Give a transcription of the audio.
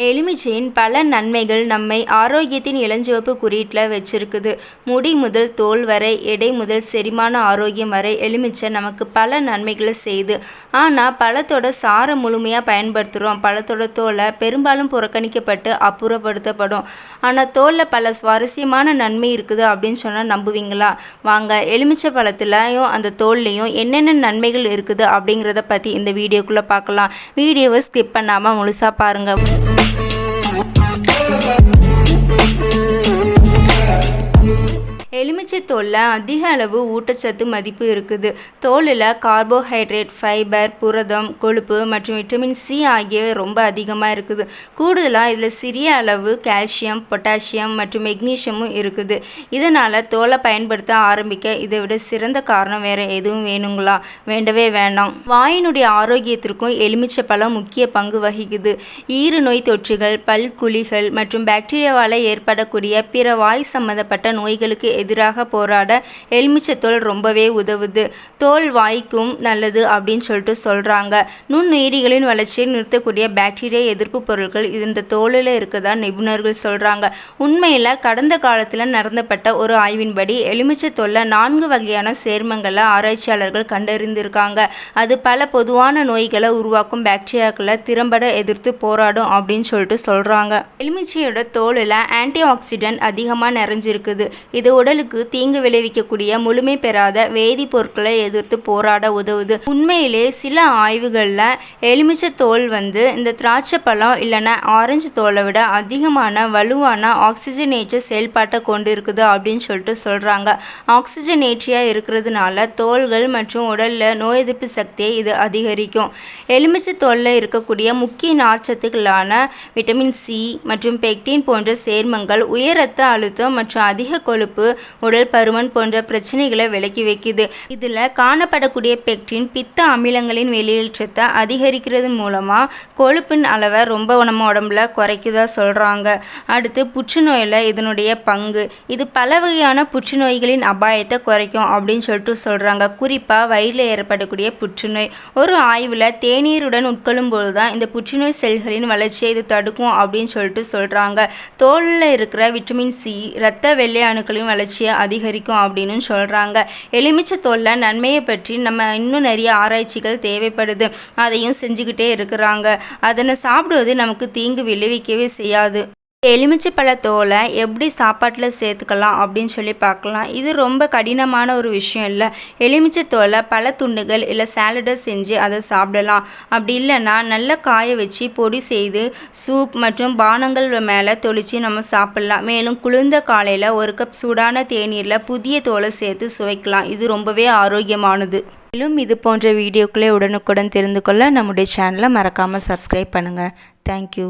எலுமிச்சையின் பல நன்மைகள் நம்மை ஆரோக்கியத்தின் இளஞ்சிவப்பு குறியீட்டில் வச்சிருக்குது. முடி முதல் தோல் வரை, எடை முதல் செரிமான ஆரோக்கியம் வரை எலுமிச்சை நமக்கு பல நன்மைகளை செய்யுது. ஆனால் பழத்தோட சாறை முழுமையாக பயன்படுத்துகிறோம். பழத்தோட தோலை பெரும்பாலும் புறக்கணிக்கப்பட்டு அப்புறப்படுத்தப்படும். ஆனால் தோலில் பல சுவாரஸ்யமான நன்மை இருக்குது அப்படின்னு சொன்னால் நம்புவீங்களா? வாங்க, எலுமிச்சை பழத்துலையும் அந்த தோல்லையும் என்னென்ன நன்மைகள் இருக்குது அப்படிங்கிறத பற்றி இந்த வீடியோக்குள்ளே பார்க்கலாம். வீடியோவை ஸ்கிப் பண்ணாமல் முழுசாக பாருங்கள். எலுமிச்சை தோலில் அதிக அளவு ஊட்டச்சத்து மதிப்பு இருக்குது. தோலில் கார்போஹைட்ரேட், ஃபைபர், புரதம், கொழுப்பு மற்றும் விட்டமின் சி ஆகியவை ரொம்ப அதிகமாக இருக்குது. கூடுதலாக இதில் சிறிய அளவு கால்சியம், பொட்டாசியம் மற்றும் மெக்னீஷியமும் இருக்குது. இதனால் தோலை பயன்படுத்த ஆரம்பிக்க இதை விட சிறந்த காரணம் வேறு எதுவும் வேணுங்களா? வேண்டவே வேண்டாம். வாயினுடைய ஆரோக்கியத்திற்கும் எலுமிச்சை பழம் முக்கிய பங்கு வகிக்குது. ஈறு நோய் தொற்றுகள், பல்குழிகள் மற்றும் பாக்டீரியாவால் ஏற்படக்கூடிய பிற வாய் சம்பந்தப்பட்ட நோய்களுக்கு எதிராக போராட எலுமிச்சை தோல் ரொம்பவே உதவுது. தோல் வாய்க்கும் நல்லது அப்படின்னு சொல்லிட்டு சொல்கிறாங்க. நுண்ணுயிரிகளின் வளர்ச்சியை நிறுத்தக்கூடிய பாக்டீரியா எதிர்ப்பு பொருட்கள் இந்த தோலில் இருக்கதா நிபுணர்கள் சொல்கிறாங்க. உண்மையில் கடந்த காலத்தில் நடந்தப்பட்ட ஒரு ஆய்வின்படி எலுமிச்சை தோலில் 4 வகையான சேர்மங்களை ஆராய்ச்சியாளர்கள் கண்டறிந்திருக்காங்க. அது பல பொதுவான நோய்களை உருவாக்கும் பாக்டீரியாக்களை திறம்பட எதிர்த்து போராடும் அப்படின்னு சொல்லிட்டு சொல்கிறாங்க. எலுமிச்சையோட தோலில் ஆன்டி ஆக்சிடென்ட் அதிகமாக நிறைஞ்சிருக்குது. இது உடலுக்கு தீங்கு விளைவிக்கக்கூடிய முழுமை பெறாத வேதிப்பொருட்களை எதிர்த்து போராட உதவுது. உண்மையிலே சில ஆய்வுகளில் எலுமிச்சை தோல் இந்த திராட்சை பழம் இல்லைன்னா ஆரஞ்சு தோலை விட அதிகமான வலுவான ஆக்சிஜனேற்ற செயல்பாட்டை கொண்டு இருக்குது அப்படின்னு சொல்லிட்டு சொல்கிறாங்க. ஆக்சிஜனேற்றியாக இருக்கிறதுனால தோல்கள் மற்றும் உடலில் நோய் எதிர்ப்பு சக்தியை இது அதிகரிக்கும். எலுமிச்சை தோலில் இருக்கக்கூடிய முக்கிய நார்ச்சத்துக்களான விட்டமின் சி மற்றும் பெக்டின் போன்ற சேர்மங்கள் உயர் இரத்த அழுத்தம் மற்றும் அதிக கொழுப்பு, உடல் பருமன் போன்ற பிரச்சனைகளை விலக்கி வைக்குது. இதில் காணப்படக்கூடிய பெக்டின் பித்த அமிலங்களின் வெளியேற்றத்தை அதிகரிக்கிறது மூலமாக கொழுப்பின் அளவை ரொம்ப நம்ம உடம்புல குறைக்குதா சொல்கிறாங்க. அடுத்து புற்றுநோயில் இதனுடைய பங்கு. இது பல வகையான புற்றுநோய்களின் அபாயத்தை குறைக்கும் அப்படின்னு சொல்லிட்டு சொல்கிறாங்க. குறிப்பாக வயிறில் ஏற்படக்கூடிய புற்றுநோய். ஒரு ஆய்வில் தேநீருடன் உட்கொள்ளும் போது தான் இந்த புற்றுநோய் செல்களின் வளர்ச்சியை இது தடுக்கும் அப்படின்னு சொல்லிட்டு சொல்கிறாங்க. தோலில் இருக்கிற விட்டமின் சி இரத்த வெள்ளை அணுக்களின் வளர்ச்சியை அதிகரிக்கும் அப்படின்னு சொல்கிறாங்க. எலுமிச்சை தோலில் நன்மையை பற்றி நம்ம இன்னும் நிறைய ஆராய்ச்சிகள் தேவைப்படுது. அதையும் செஞ்சுக்கிட்டே இருக்கிறாங்க. அதனை சாப்பிடுவது நமக்கு தீங்கு விளைவிக்கவே செய்யாது. எலுமிச்சை பழத்தோலை எப்படி சாப்பாட்டில் சேர்த்துக்கலாம் அப்படின்னு சொல்லி பார்க்கலாம். இது ரொம்ப கடினமான ஒரு விஷயம் இல்லை. எலுமிச்சை தோலை பல துண்டுகள் இல்லை சாலடை செஞ்சு அதை சாப்பிடலாம். அப்படி இல்லைன்னா நல்லா காய வச்சு பொடி செய்து சூப் மற்றும் பானங்கள் மேலே தொளிச்சு நம்ம சாப்பிடலாம். மேலும் குளிர்ந்த காலையில் 1 கப் சூடான தேநீரில் புதிய தோலை சேர்த்து சுவைக்கலாம். இது ரொம்பவே ஆரோக்கியமானது. மேலும் இது போன்ற வீடியோக்களை உடனுக்குடன் தெரிந்து கொள்ள நம்முடைய சேனலை மறக்காமல் சப்ஸ்கிரைப் பண்ணுங்கள். தேங்க்யூ.